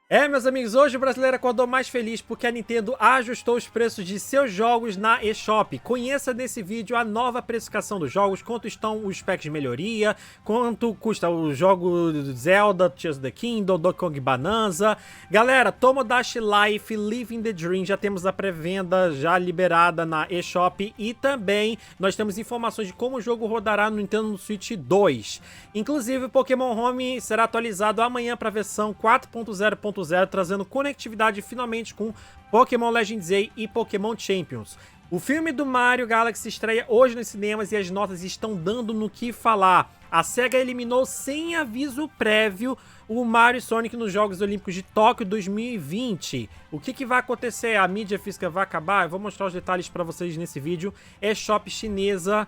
Meus amigos, hoje o brasileiro acordou mais feliz porque a Nintendo ajustou os preços de seus jogos na eShop. Conheça nesse vídeo a nova precificação dos jogos, quanto estão os packs de melhoria, quanto custa o jogo Zelda, Tears of the Kingdom, Donkey Kong Bonanza. Galera, Tomodachi Life, Living the Dream, já temos a pré-venda já liberada na eShop e também nós temos informações de como o jogo rodará no Nintendo Switch 2. Inclusive, o Pokémon Home será atualizado amanhã para a versão 4.0.0, trazendo conectividade finalmente com Pokémon Legends A e Pokémon Champions. O filme do Mario Galaxy estreia hoje nos cinemas e as notas estão dando no que falar. A SEGA eliminou sem aviso prévio o Mario e Sonic nos Jogos Olímpicos de Tóquio 2020. O que vai acontecer? A mídia física vai acabar? Eu vou mostrar os detalhes para vocês nesse vídeo. eShop chinesa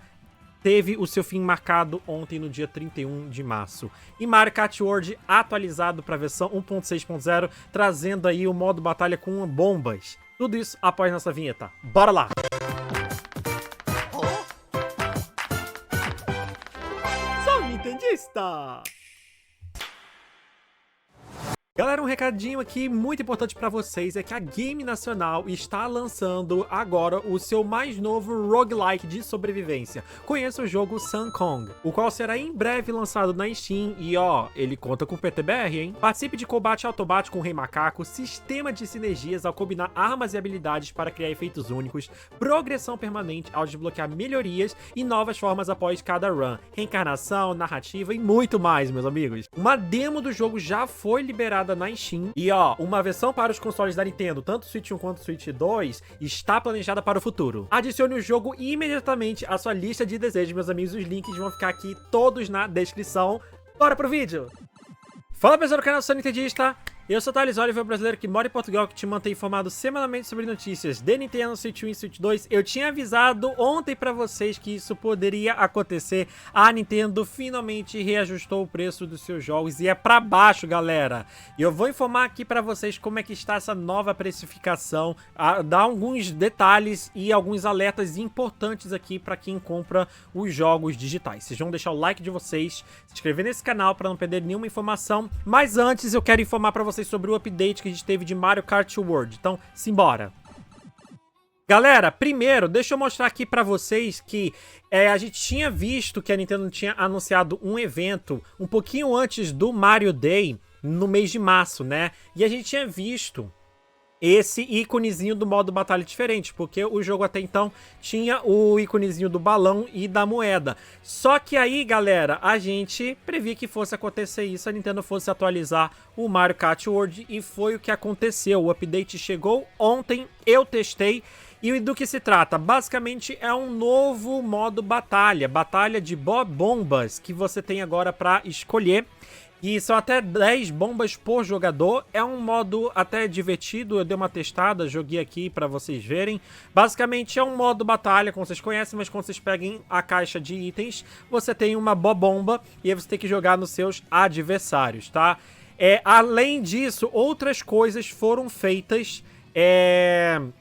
teve o seu fim marcado ontem, no dia 31 de março. E Mario Kart World atualizado para a versão 1.6.0, trazendo aí o modo batalha com bombas. Tudo isso após nossa vinheta. Bora lá! Sou nintendista! Galera, um recadinho aqui muito importante pra vocês é que a Game Nacional está lançando agora o seu mais novo roguelike de sobrevivência. Conheça o jogo Sun Kong, o qual será em breve lançado na Steam e ó, ele conta com PTBR, hein? Participe de combate automático com o Rei Macaco, sistema de sinergias ao combinar armas e habilidades para criar efeitos únicos, progressão permanente ao desbloquear melhorias e novas formas após cada run, reencarnação, narrativa e muito mais, meus amigos. Uma demo do jogo já foi liberada na Steam. E ó, uma versão para os consoles da Nintendo, tanto o Switch 1 quanto o Switch 2, está planejada para o futuro. Adicione o jogo imediatamente à sua lista de desejos, meus amigos. Os links vão ficar aqui todos na descrição. Bora pro vídeo! Fala pessoal do canal, sou Nintendista. Eu sou o Thales Oliver, brasileiro que mora em Portugal, que te mantém informado semanalmente sobre notícias de Nintendo, Switch 1 e Switch 2. Eu tinha avisado ontem pra vocês que isso poderia acontecer. A Nintendo finalmente reajustou o preço dos seus jogos e é pra baixo, galera. E eu vou informar aqui pra vocês como é que está essa nova precificação, dar alguns detalhes e alguns alertas importantes aqui pra quem compra os jogos digitais. Vocês vão deixar o like de vocês, se inscrever nesse canal pra não perder nenhuma informação. Mas antes eu quero informar pra vocês sobre o update que a gente teve de Mario Kart World. Então, simbora! Galera, primeiro, deixa eu mostrar aqui pra vocês que a gente tinha visto que a Nintendo tinha anunciado um evento um pouquinho antes do Mario Day, no mês de março, né? E a gente tinha visto esse íconezinho do modo batalha diferente, porque o jogo até então tinha o íconezinho do balão e da moeda. Só que aí, galera, a gente previa que fosse acontecer isso, a Nintendo fosse atualizar o Mario Kart World e foi o que aconteceu. O update chegou ontem, eu testei. E do que se trata? Basicamente é um novo modo batalha, batalha de bombas que você tem agora para escolher. E são até 10 bombas por jogador. É um modo até divertido. Eu dei uma testada, joguei aqui pra vocês verem. Basicamente é um modo batalha, como vocês conhecem, mas quando vocês peguem a caixa de itens, você tem uma bomba e aí você tem que jogar nos seus adversários, tá? Além disso, outras coisas foram feitas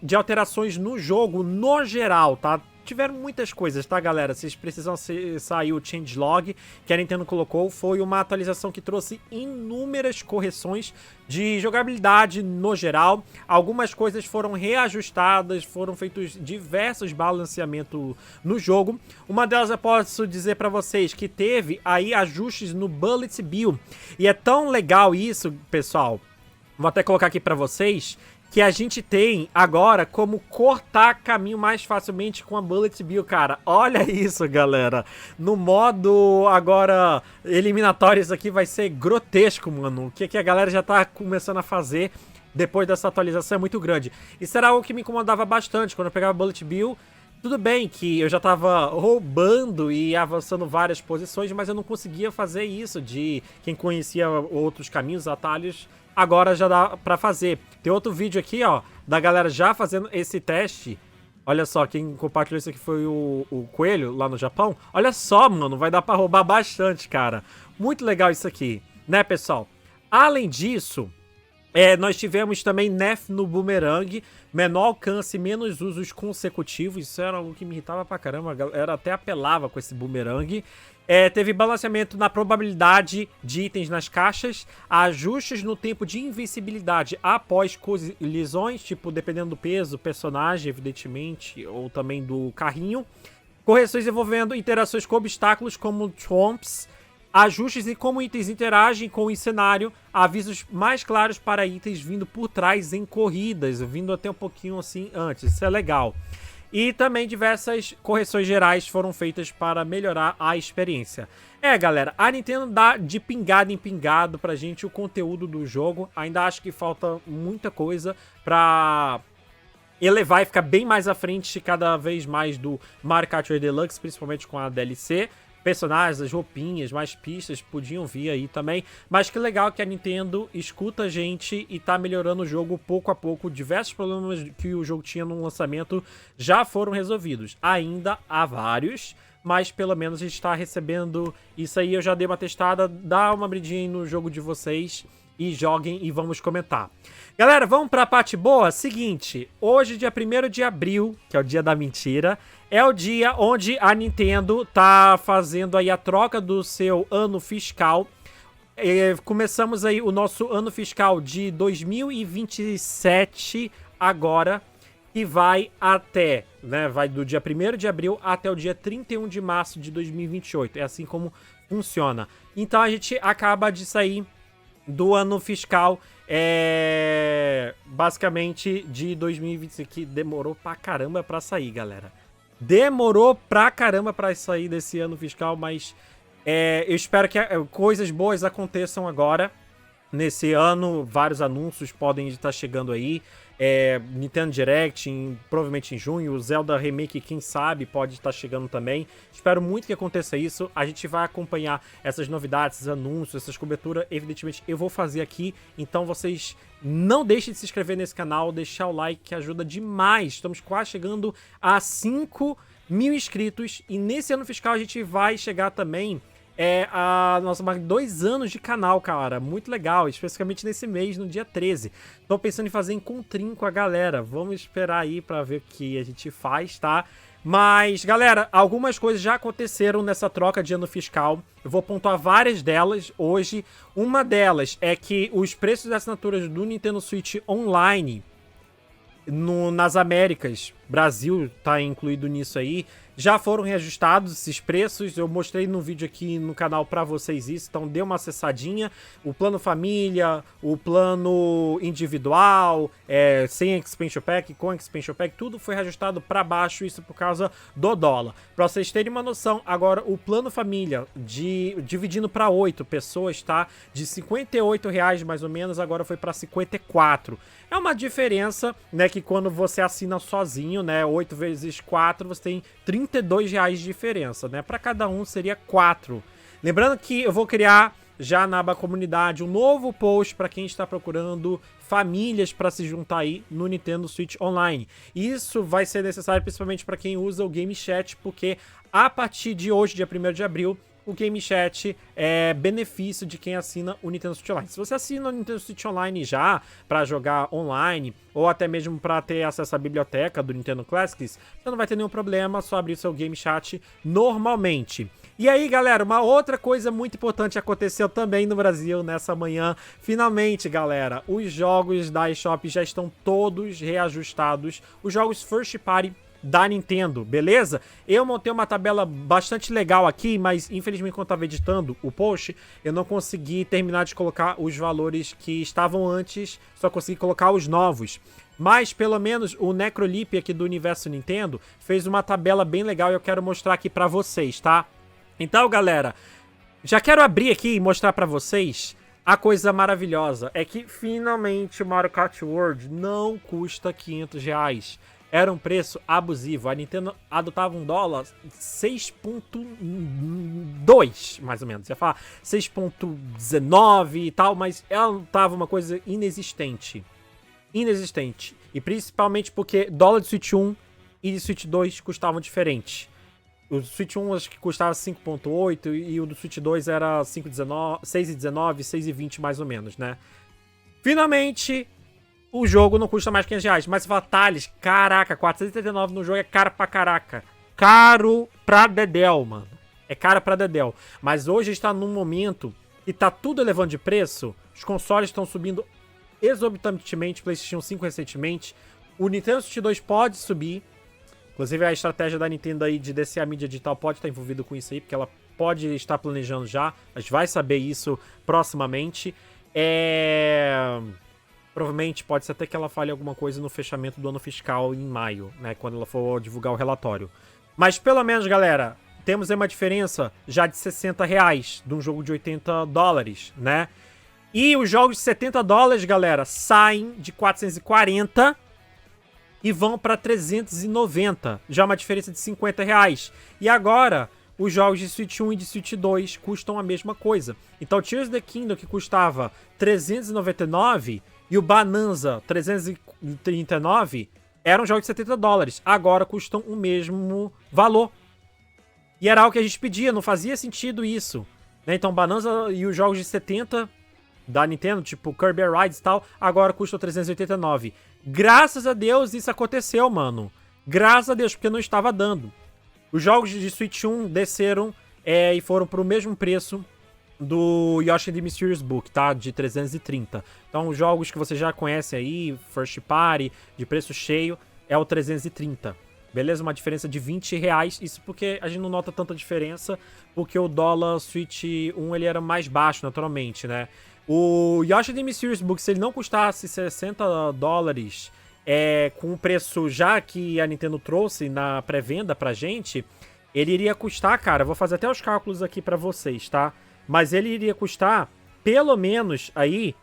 de alterações no jogo no geral, tá? Tiveram muitas coisas, tá, galera? Vocês precisam sair o changelog que a Nintendo colocou. Foi uma atualização que trouxe inúmeras correções de jogabilidade no geral. Algumas coisas foram reajustadas, foram feitos diversos balanceamentos no jogo. Uma delas eu posso dizer pra vocês que teve aí ajustes no Bullet Bill. E é tão legal isso, pessoal. Vou até colocar aqui pra vocês que a gente tem agora como cortar caminho mais facilmente com a Bullet Bill, cara. Olha isso, galera. No modo agora eliminatório, isso aqui vai ser grotesco, mano. O que a galera já tá começando a fazer depois dessa atualização é muito grande. Isso era algo que me incomodava bastante quando eu pegava a Bullet Bill. Tudo bem que eu já tava roubando e avançando várias posições, mas eu não conseguia fazer isso de quem conhecia outros caminhos, atalhos. Agora já dá pra fazer. Tem outro vídeo aqui, ó, da galera já fazendo esse teste. Olha só, quem compartilhou isso aqui foi o Coelho, lá no Japão. Olha só, mano, vai dar pra roubar bastante, cara. Muito legal isso aqui, né, pessoal? Além disso, nós tivemos também nerf no boomerang, menor alcance, menos usos consecutivos. Isso era algo que me irritava pra caramba, a galera até apelava com esse boomerang. Teve balanceamento na probabilidade de itens nas caixas, ajustes no tempo de invencibilidade após colisões, tipo, dependendo do peso do personagem, evidentemente, ou também do carrinho. Correções envolvendo interações com obstáculos como Tromps, ajustes em como itens interagem com o cenário, avisos mais claros para itens vindo por trás em corridas, vindo até um pouquinho assim antes, isso é legal. E também diversas correções gerais foram feitas para melhorar a experiência. Galera, a Nintendo dá de pingado em pingado pra gente o conteúdo do jogo. Ainda acho que falta muita coisa pra elevar e ficar bem mais à frente cada vez mais do Mario Kart 8 Deluxe, principalmente com a DLC. Personagens, as roupinhas, mais pistas podiam vir aí também. Mas que legal que a Nintendo escuta a gente e tá melhorando o jogo pouco a pouco. Diversos problemas que o jogo tinha no lançamento já foram resolvidos. Ainda há vários, mas pelo menos a gente tá recebendo isso aí. Eu já dei uma testada, dá uma bridinha no jogo de vocês e joguem e vamos comentar. Galera, vamos pra parte boa? Seguinte, hoje, dia 1º de abril, que é o dia da mentira, é o dia onde a Nintendo tá fazendo aí a troca do seu ano fiscal. Começamos aí o nosso ano fiscal de 2027 agora, e vai até, né, vai do dia 1º de abril até o dia 31 de março de 2028. É assim como funciona. Então a gente acaba de sair do ano fiscal, basicamente de 2025, que demorou pra caramba pra sair, galera. Demorou pra caramba pra sair desse ano fiscal, mas eu espero que coisas boas aconteçam agora. Nesse ano, vários anúncios podem estar chegando aí. Nintendo Direct, provavelmente em junho. O Zelda Remake, quem sabe, pode estar chegando também. Espero muito que aconteça isso. A gente vai acompanhar essas novidades, esses anúncios, essas coberturas. Evidentemente, eu vou fazer aqui. Então, vocês não deixem de se inscrever nesse canal, deixar o like, que ajuda demais. Estamos quase chegando a 5 mil inscritos. E nesse ano fiscal, a gente vai chegar também a nossa marca de 2 anos de canal, cara. Muito legal, especificamente nesse mês, no dia 13. Tô pensando em fazer encontrinho com a galera. Vamos esperar aí pra ver o que a gente faz, tá? Mas, galera, algumas coisas já aconteceram nessa troca de ano fiscal. Eu vou pontuar várias delas hoje. Uma delas é que os preços das assinaturas do Nintendo Switch Online nas Américas, Brasil tá incluído nisso aí, já foram reajustados esses preços. Eu mostrei no vídeo aqui no canal pra vocês isso, então dê uma acessadinha. O plano família, o plano individual, sem expansion pack, com expansion pack, tudo foi reajustado pra baixo, isso por causa do dólar. Pra vocês terem uma noção, agora o plano família, dividindo pra 8 pessoas, tá? De R$58 mais ou menos, agora foi pra 54. É uma diferença, né, que quando você assina sozinho, né, 8 vezes 4, você tem R$32 de diferença, né? Para cada um seria 4. Lembrando que eu vou criar já na aba comunidade um novo post para quem está procurando famílias para se juntar aí no Nintendo Switch Online. Isso vai ser necessário principalmente para quem usa o Game Chat, porque a partir de hoje, dia 1º de abril, o Game Chat é benefício de quem assina o Nintendo Switch Online. Se você assina o Nintendo Switch Online já para jogar online, ou até mesmo para ter acesso à biblioteca do Nintendo Classics, você não vai ter nenhum problema, só abrir seu Game Chat normalmente. E aí, galera, uma outra coisa muito importante aconteceu também no Brasil nessa manhã. Finalmente, galera, os jogos da eShop já estão todos reajustados. Os jogos First Party da Nintendo, beleza? Eu montei uma tabela bastante legal aqui, mas infelizmente quando eu tava editando o post, eu não consegui terminar de colocar os valores que estavam antes, só consegui colocar os novos. Mas pelo menos o Necrolip aqui do Universo Nintendo fez uma tabela bem legal e eu quero mostrar aqui pra vocês, tá? Então, galera, já quero abrir aqui e mostrar pra vocês a coisa maravilhosa. É que finalmente o Mario Kart World não custa R$500. Era um preço abusivo. A Nintendo adotava um dólar 6.2, mais ou menos. Ia falar 6.19 e tal, mas ela tava uma coisa inexistente. Inexistente. E principalmente porque dólar de Switch 1 e de Switch 2 custavam diferente. O Switch 1 acho que custava 5.8 e o do Switch 2 era 6,19, 6,20 mais ou menos, né? Finalmente, o jogo não custa mais R$500. Mas você fala, Thales, caraca, 439 no jogo é caro pra caraca. Caro pra dedéu, mano. É cara pra dedéu. Mas hoje está num momento que tá tudo elevando de preço. Os consoles estão subindo exorbitantemente. PlayStation 5 recentemente. O Nintendo Switch 2 pode subir. Inclusive a estratégia da Nintendo aí de descer a mídia digital pode estar envolvida com isso aí. Porque ela pode estar planejando já. A gente vai saber isso proximamente. Provavelmente pode ser até que ela fale alguma coisa no fechamento do ano fiscal em maio, né? Quando ela for divulgar o relatório. Mas pelo menos, galera, temos aí uma diferença já de R$60 de um jogo de $80, né? E os jogos de $70, galera, saem de 440 e vão para 390. Já uma diferença de R$50. E agora, os jogos de Switch 1 e de Switch 2 custam a mesma coisa. Então, Tears of the Kingdom, que custava 399, e o Bonanza 339, eram jogos de $70. Agora custam o mesmo valor. E era algo que a gente pedia, não fazia sentido isso, né? Então, Bonanza e os jogos de 70 da Nintendo, tipo Kirby Air Rides e tal, agora custam 389. Graças a Deus isso aconteceu, mano. Graças a Deus, porque não estava dando. Os jogos de Switch 1 desceram e foram pro mesmo preço do Yoshi the Mysterious Book, tá? De 330. Então, os jogos que você já conhece aí, First Party, de preço cheio, é o 330. Beleza? Uma diferença de R$20. Isso porque a gente não nota tanta diferença, porque o dólar Switch 1 ele era mais baixo, naturalmente, né? O Yoshi the Mysterious Book, se ele não custasse $60, com o preço já que a Nintendo trouxe na pré-venda pra gente, ele iria custar, cara, vou fazer até os cálculos aqui pra vocês, tá? Mas ele iria custar, pelo menos, aí,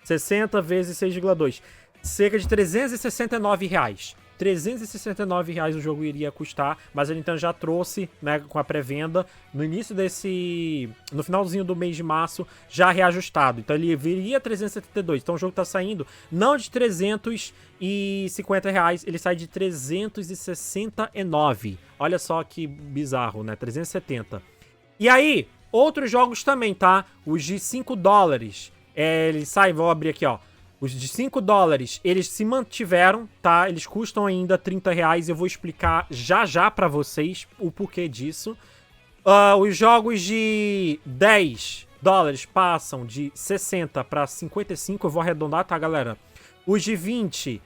60 vezes 6,2. Cerca de R$369. R$369 o jogo iria custar, mas a Nintendo já trouxe, né, com a pré-venda, no início no finalzinho do mês de março, já reajustado. Então ele viria 372. Então o jogo tá saindo não de R$350, ele sai de 369. Olha só que bizarro, né? 370. E aí, outros jogos também, tá? Os de $5. Eles saem, vou abrir aqui, ó. Os de $5, eles se mantiveram, tá? Eles custam ainda R$30. Eu vou explicar já pra vocês o porquê disso. Os jogos de $10 passam de 60 para 55. Eu vou arredondar, tá, galera? Os de $20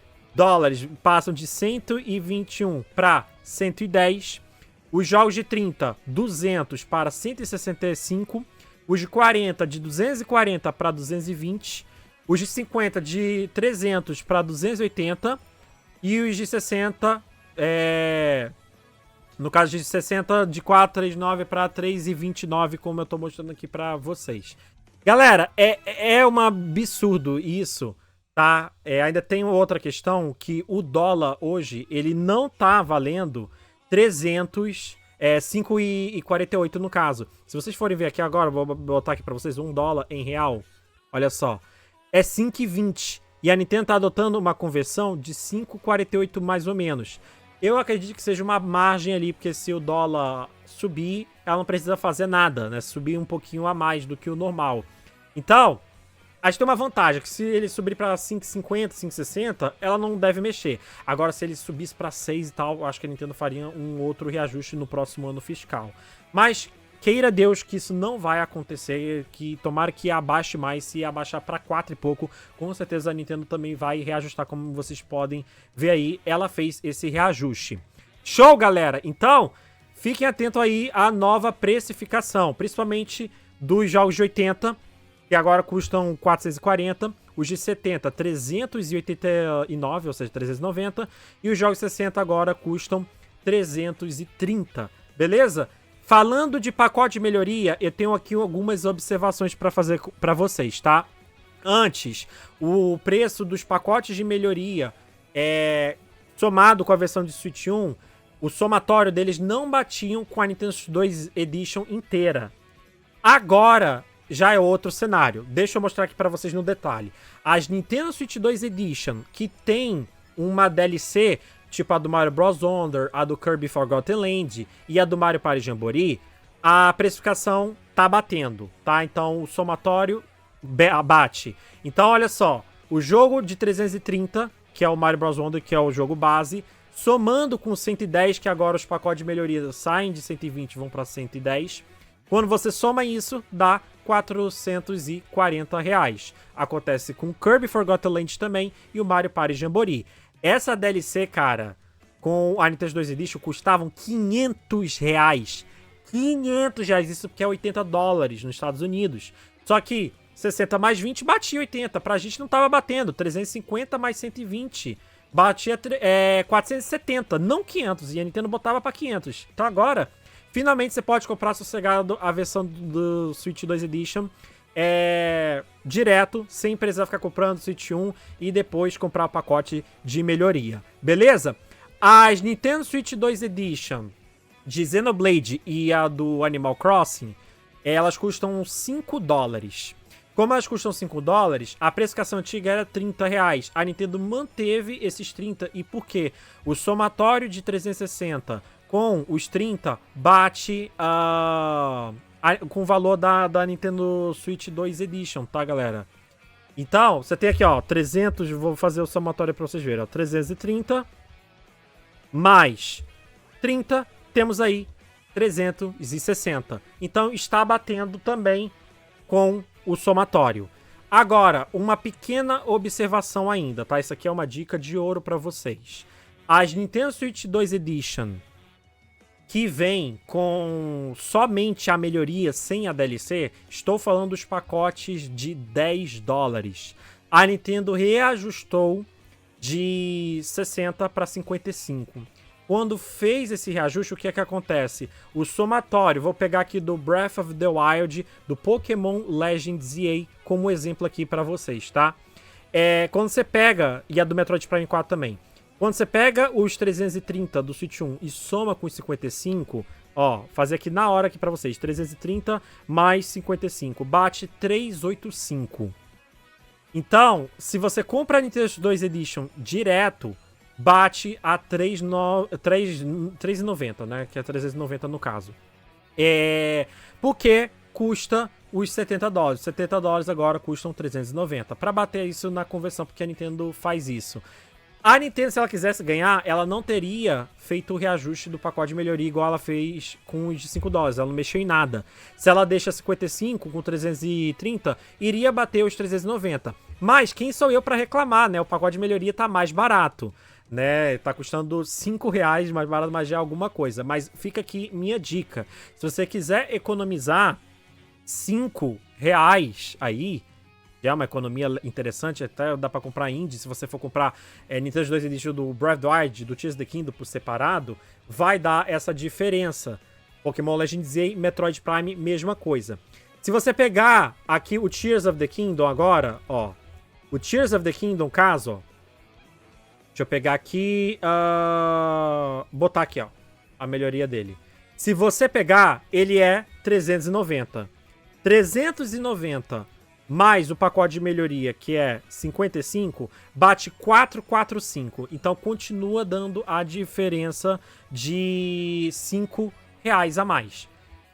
passam de 121 para 110. Os jogos de 30, 200 para 165. Os de 40, de 240 para 220. Os de 50, de 300 para 280. E os de 60, no caso de 60, de 439 para 329, como eu tô mostrando aqui para vocês. Galera, é um absurdo isso, tá? Ainda tem outra questão, que o dólar hoje, ele não tá valendo 5,48 no caso. Se vocês forem ver aqui agora, vou botar aqui pra vocês $1 em real. Olha só. É 5,20. E a Nintendo tá adotando uma conversão de 5,48 mais ou menos. Eu acredito que seja uma margem ali, porque se o dólar subir, ela não precisa fazer nada, né? Subir um pouquinho a mais do que o normal. Então, a gente tem uma vantagem, que se ele subir pra 5,50, 5,60, ela não deve mexer. Agora, se ele subisse pra 6 e tal, acho que a Nintendo faria um outro reajuste no próximo ano fiscal. Mas queira Deus que isso não vai acontecer, que tomara que abaixe mais, se abaixar pra 4 e pouco, com certeza a Nintendo também vai reajustar, como vocês podem ver aí, ela fez esse reajuste. Show, galera? Então, fiquem atentos aí à nova precificação, principalmente dos jogos de 80, que agora custam 440, os de 70, 389, ou seja, 390, e os jogos de 60 agora custam 330, beleza? Falando de pacote de melhoria, eu tenho aqui algumas observações para fazer para vocês, tá? Antes, o preço dos pacotes de melhoria, somado com a versão de Switch 1, o somatório deles não batiam com a Nintendo Switch 2 Edition inteira. Agora já é outro cenário. Deixa eu mostrar aqui para vocês no detalhe. As Nintendo Switch 2 Edition, que tem uma DLC, tipo a do Mario Bros. Wonder, a do Kirby Forgotten Land e a do Mario Party Jamboree, a precificação tá batendo, tá? Então o somatório bate. Então olha só, o jogo de 330, que é o Mario Bros. Wonder, que é o jogo base, somando com 110, que agora os pacotes de melhoria saem de 120 e vão para 110. Quando você soma isso, dá R$440. Acontece com Kirby Forgotten Land também e o Mario Party Jamboree. Essa DLC, cara, com a Nintendo 2 Edition, custavam R$500. R$500, isso porque é US$80 nos Estados Unidos. Só que 60 mais 20 batia 80. Pra gente não tava batendo. 350 mais 120 batia 470, não 500. E a Nintendo botava pra 500. Então agora, finalmente você pode comprar sossegado a versão do Switch 2 Edition direto, sem precisar ficar comprando o Switch 1 e depois comprar o pacote de melhoria. Beleza? As Nintendo Switch 2 Edition de Xenoblade e a do Animal Crossing, elas custam $5. Como elas custam $5, a precificação antiga era R$30. A Nintendo manteve esses 30 e por quê? O somatório de 360 com os 30 bate com o valor da Nintendo Switch 2 Edition, tá, galera? Então, você tem aqui, ó, 300, vou fazer o somatório pra vocês verem, ó, 330 mais 30, temos aí 360. Então, está batendo também com o somatório. Agora, uma pequena observação ainda, tá? Isso aqui é uma dica de ouro pra vocês. As Nintendo Switch 2 Edition que vem com somente a melhoria sem a DLC, estou falando dos pacotes de $10. A Nintendo reajustou de 60 para 55. Quando fez esse reajuste, o que é que acontece? O somatório, vou pegar aqui do Breath of the Wild, do Pokémon Legends EA, como exemplo aqui para vocês, tá? Quando você pega, e a do Metroid Prime 4 também, quando você pega os 330 do Switch 1 e soma com os 55, ó, fazer aqui na hora aqui pra vocês, 330 mais 55, bate 385. Então, se você compra a Nintendo 2 Edition direto, bate a 390, né, que é 390 no caso. Porque custa os $70. $70 agora custam 390. Pra bater isso na conversão, porque a Nintendo faz isso. A Nintendo, se ela quisesse ganhar, ela não teria feito o reajuste do pacote de melhoria igual ela fez com os de $5. Ela não mexeu em nada. Se ela deixa 55 com 330, iria bater os 390. Mas quem sou eu pra reclamar, né? O pacote de melhoria tá mais barato, né? Tá custando R$5 mais barato, mas já é alguma coisa. Mas fica aqui minha dica. Se você quiser economizar R$5 aí, é uma economia interessante, até dá pra comprar indie. Se você for comprar Nintendo 2 Edition do Breath of the Wild, do Tears of the Kingdom por separado, vai dar essa diferença. Pokémon Legends e Metroid Prime, mesma coisa. Se você pegar aqui o Tears of the Kingdom agora, ó, o Tears of the Kingdom, caso, ó, deixa eu pegar aqui, botar aqui, ó, a melhoria dele. Se você pegar, ele é 390. 390 mais o pacote de melhoria, que é 55, bate 445. Então, continua dando a diferença de R$5 a mais.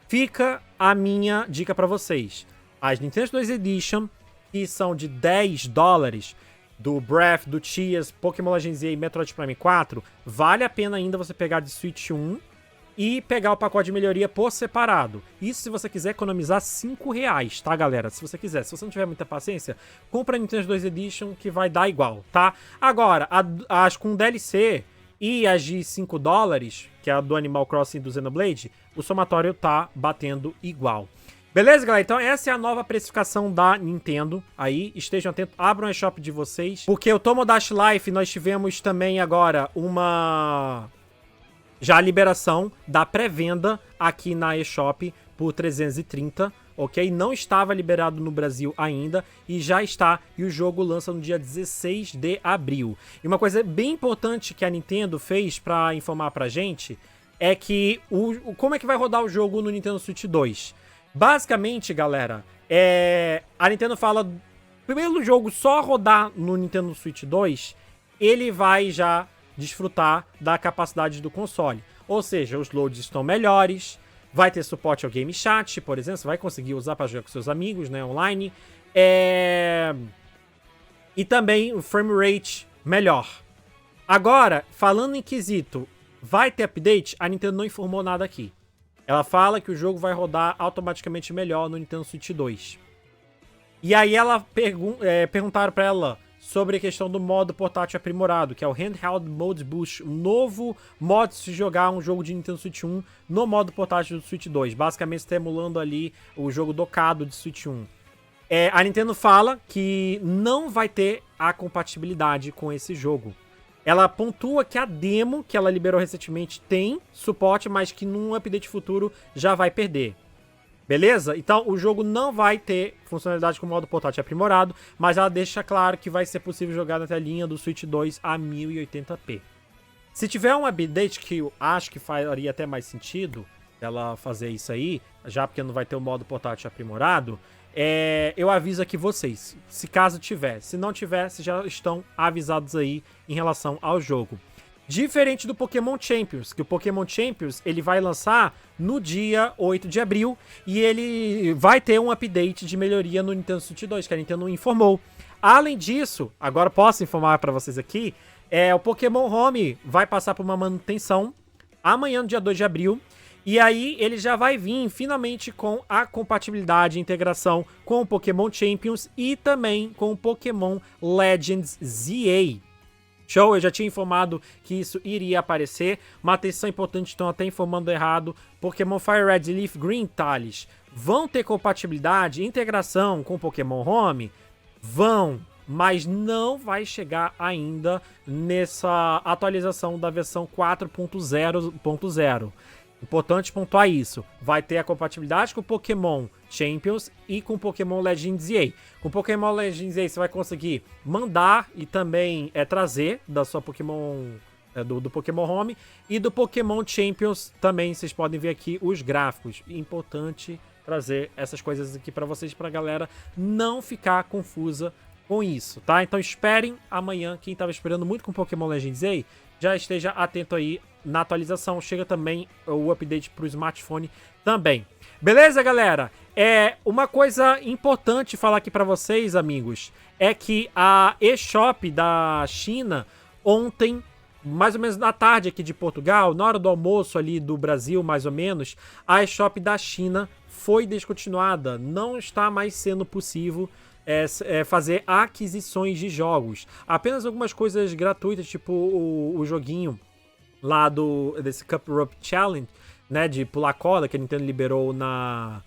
Fica a minha dica para vocês. As Nintendo 2 Edition, que são de $10, do Breath, do Tears, Pokémon Legends e Metroid Prime 4, vale a pena ainda você pegar de Switch 1 e pegar o pacote de melhoria por separado. Isso se você quiser economizar R$5, tá, galera? Se você quiser. Se você não tiver muita paciência, compra a Nintendo 2 Edition que vai dar igual, tá? Agora, as com DLC e as de $5, que é a do Animal Crossing e do Xenoblade, o somatório tá batendo igual. Beleza, galera? Então essa é a nova precificação da Nintendo. Aí, estejam atentos, abram o eShop de vocês. Porque o Tomodachi Life, nós tivemos também agora já a liberação da pré-venda aqui na eShop por 330, ok? Não estava liberado no Brasil ainda e já está, e o jogo lança no dia 16 de abril. E uma coisa bem importante que a Nintendo fez para informar pra gente é que como é que vai rodar o jogo no Nintendo Switch 2? Basicamente, galera, a Nintendo fala, pelo jogo só rodar no Nintendo Switch 2, ele vai já desfrutar da capacidade do console. Ou seja, os loads estão melhores, vai ter suporte ao Game Chat, por exemplo, você vai conseguir usar para jogar com seus amigos, né, online. E também o frame rate melhor. Agora, falando em quesito, vai ter update? A Nintendo não informou nada aqui. Ela fala que o jogo vai rodar automaticamente melhor no Nintendo Switch 2. E aí perguntaram pra ela sobre a questão do modo portátil aprimorado, que é o Handheld Mode Boost, um novo modo de se jogar um jogo de Nintendo Switch 1 no modo portátil do Switch 2. Basicamente, está emulando ali o jogo docado de Switch 1. A Nintendo fala que não vai ter a compatibilidade com esse jogo. Ela pontua que a demo que ela liberou recentemente tem suporte, mas que num update futuro já vai perder. Beleza? Então o jogo não vai ter funcionalidade com o modo portátil aprimorado, mas ela deixa claro que vai ser possível jogar na telinha do Switch 2 a 1080p. Se tiver um update, que eu acho que faria até mais sentido ela fazer isso aí, já porque não vai ter o modo portátil aprimorado, eu aviso aqui vocês, se caso tiver. Se não tiver, vocês já estão avisados aí em relação ao jogo. Diferente do Pokémon Champions, que o Pokémon Champions ele vai lançar no dia 8 de abril e ele vai ter um update de melhoria no Nintendo Switch 2, que a Nintendo informou. Além disso, agora posso informar para vocês aqui, o Pokémon Home vai passar por uma manutenção amanhã, no dia 2 de abril, e aí ele já vai vir finalmente com a compatibilidade e integração com o Pokémon Champions e também com o Pokémon Legends ZA. Show, eu já tinha informado que isso iria aparecer. Uma atenção importante, estão até informando errado. Pokémon Fire Red e Leaf Green, Thales, vão ter compatibilidade, integração com o Pokémon Home? Vão, mas não vai chegar ainda nessa atualização da versão 4.0.0. Importante pontuar isso. Vai ter a compatibilidade com o Pokémon Champions e com o Pokémon Legends ZA. Com o Pokémon Legends ZA você vai conseguir mandar e também trazer da sua Pokémon do Pokémon Home. E do Pokémon Champions também vocês podem ver aqui os gráficos. Importante trazer essas coisas aqui para vocês, para a galera não ficar confusa com isso, tá? Então esperem amanhã. Quem estava esperando muito com o Pokémon Legends ZA, já esteja atento aí na atualização. Chega também o update para o smartphone também. Beleza, galera? Uma coisa importante falar aqui para vocês, amigos, é que a eShop da China, ontem, mais ou menos na tarde aqui de Portugal, na hora do almoço ali do Brasil, mais ou menos, a eShop da China foi descontinuada. Não está mais sendo possível fazer aquisições de jogos. Apenas algumas coisas gratuitas, tipo o joguinho lá desse Cup Rope Challenge, né, de pular corda, que a Nintendo liberou na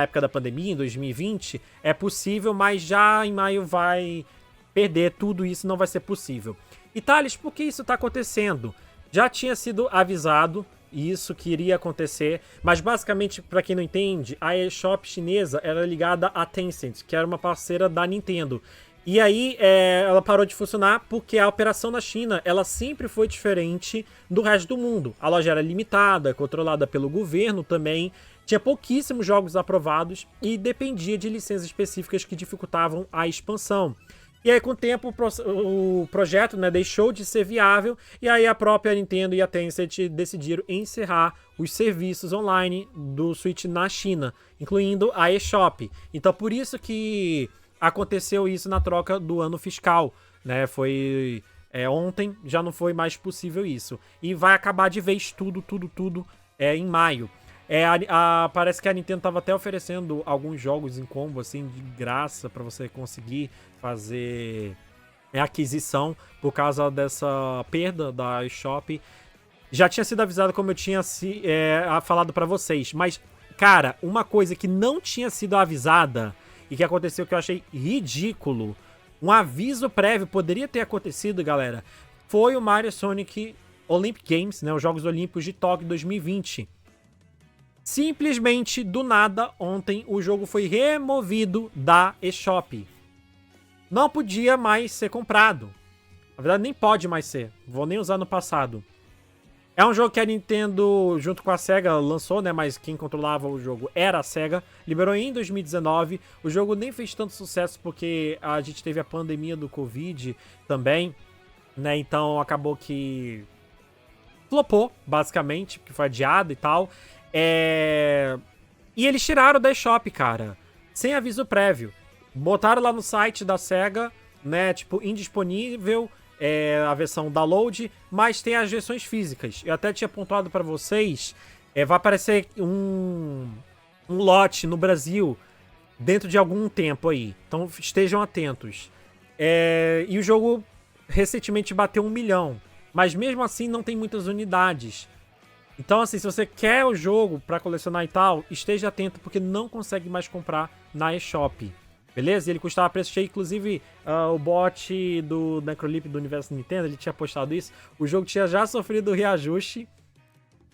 época da pandemia, em 2020, é possível, mas já em maio vai perder tudo isso, não vai ser possível. E Thales, por que isso está acontecendo? Já tinha sido avisado isso que iria acontecer, mas basicamente, para quem não entende, a eShop chinesa era ligada à Tencent, que era uma parceira da Nintendo. E aí ela parou de funcionar porque a operação na China ela sempre foi diferente do resto do mundo. A loja era limitada, controlada pelo governo também, tinha pouquíssimos jogos aprovados e dependia de licenças específicas que dificultavam a expansão. E aí, com o tempo, o projeto, né, deixou de ser viável, e aí a própria Nintendo e a Tencent decidiram encerrar os serviços online do Switch na China, incluindo a eShop. Então, por isso que aconteceu isso na troca do ano fiscal, né? Foi ontem, já não foi mais possível isso. E vai acabar de vez tudo em maio. Parece que a Nintendo estava até oferecendo alguns jogos em combo, assim, de graça, para você conseguir fazer aquisição por causa dessa perda da eShop. Já tinha sido avisado, como eu tinha falado para vocês, mas, cara, uma coisa que não tinha sido avisada e que aconteceu que eu achei ridículo, um aviso prévio poderia ter acontecido, galera, foi o Mario Sonic Olympic Games, né, os Jogos Olímpicos de Tóquio 2020. Simplesmente, do nada, ontem, o jogo foi removido da eShop. Não podia mais ser comprado. Na verdade, nem pode mais ser. Vou nem usar no passado. É um jogo que a Nintendo, junto com a SEGA, lançou, né? Mas quem controlava o jogo era a SEGA. Liberou em 2019. O jogo nem fez tanto sucesso porque a gente teve a pandemia do Covid também, né? Então, acabou que flopou, basicamente, porque foi adiado e tal. E eles tiraram da eShop, cara, sem aviso prévio. Botaram lá no site da SEGA, né, tipo, indisponível. a versão download, mas tem as versões físicas. Eu até tinha pontuado para vocês, vai aparecer um lote no Brasil dentro de algum tempo aí. Então estejam atentos. E o jogo recentemente bateu 1 milhão, mas mesmo assim não tem muitas unidades. Então assim, se você quer o jogo para colecionar e tal, esteja atento porque não consegue mais comprar na eShop. Beleza? Ele custava preço cheio, inclusive o bot do Necrolip do Universo Nintendo, ele tinha postado isso. O jogo tinha já sofrido reajuste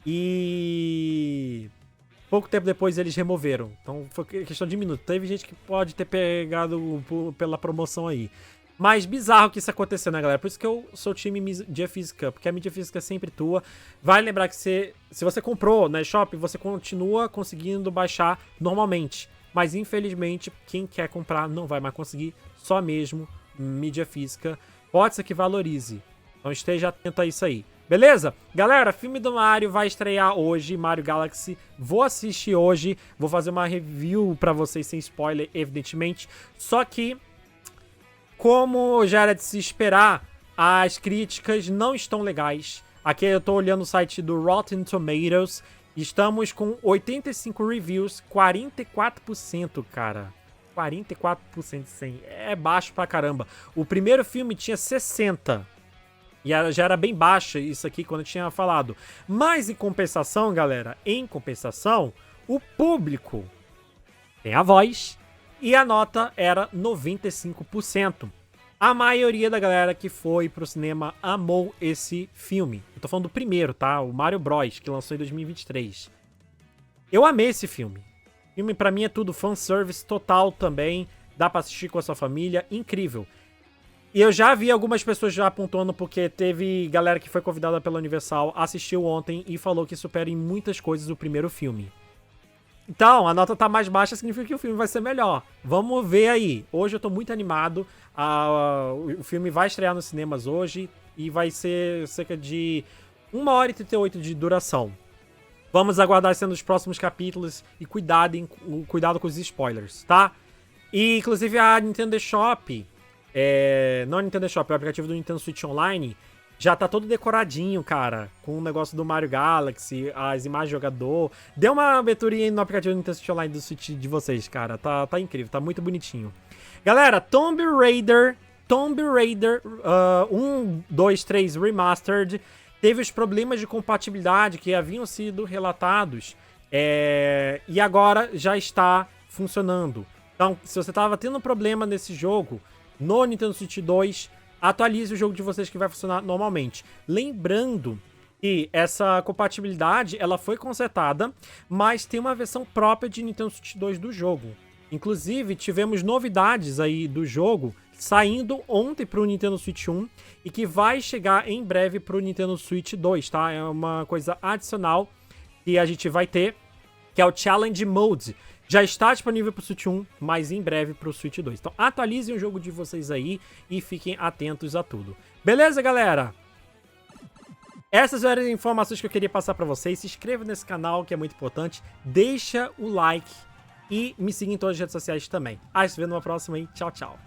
e pouco tempo depois eles removeram. Então foi questão de minuto. Teve gente que pode ter pegado pela promoção aí. Mas bizarro que isso aconteceu, né, galera? Por isso que eu sou time mídia física, porque a mídia física é sempre tua. Vale lembrar que se você comprou na eShop, você continua conseguindo baixar normalmente. Mas infelizmente, quem quer comprar não vai mais conseguir, só mesmo mídia física. Pode ser que valorize. Então esteja atento a isso aí. Beleza? Galera, filme do Mario vai estrear hoje, Mario Galaxy. Vou assistir hoje, vou fazer uma review pra vocês sem spoiler, evidentemente. Só que, como já era de se esperar, as críticas não estão legais. Aqui eu tô olhando o site do Rotten Tomatoes. Estamos com 85 reviews, 44%, cara. 44% de 100. É baixo pra caramba. O primeiro filme tinha 60%. E já era bem baixa isso aqui quando eu tinha falado. Mas em compensação, galera, o público tem a voz e a nota era 95%. A maioria da galera que foi pro cinema amou esse filme. Eu tô falando do primeiro, tá? O Mario Bros, que lançou em 2023. Eu amei esse filme. O filme pra mim é tudo fanservice total também. Dá pra assistir com a sua família. Incrível. E eu já vi algumas pessoas já apontando porque teve galera que foi convidada pela Universal, assistiu ontem e falou que supera em muitas coisas o primeiro filme. Então, a nota tá mais baixa, significa que o filme vai ser melhor. Vamos ver aí. Hoje eu tô muito animado. O filme vai estrear nos cinemas hoje e vai ser cerca de 1h38 de duração. Vamos aguardar sendo os próximos capítulos e cuidado com os spoilers, tá? E, inclusive, a Nintendo Shop, não a Nintendo Shop, o aplicativo do Nintendo Switch Online, já tá todo decoradinho, cara, com o negócio do Mario Galaxy, as imagens de jogador. Dê uma aberturinha no aplicativo do Nintendo Switch Online do Switch de vocês, cara. Tá incrível, tá muito bonitinho. Galera, Tomb Raider 1, 2, 3 Remastered teve os problemas de compatibilidade que haviam sido relatados e agora já está funcionando. Então, se você tava tendo problema nesse jogo no Nintendo Switch 2, atualize o jogo de vocês que vai funcionar normalmente. Lembrando que essa compatibilidade ela foi consertada, mas tem uma versão própria de Nintendo Switch 2 do jogo. Inclusive, tivemos novidades aí do jogo saindo ontem para o Nintendo Switch 1 e que vai chegar em breve para o Nintendo Switch 2, tá? É uma coisa adicional que a gente vai ter, que é o Challenge Mode. Já está disponível para o Switch 1, mas em breve para o Switch 2. Então atualizem o jogo de vocês aí e fiquem atentos a tudo. Beleza, galera? Essas eram as informações que eu queria passar para vocês. Se inscreva nesse canal, que é muito importante. Deixa o like e me siga em todas as redes sociais também. Se vê numa próxima aí. Tchau, tchau.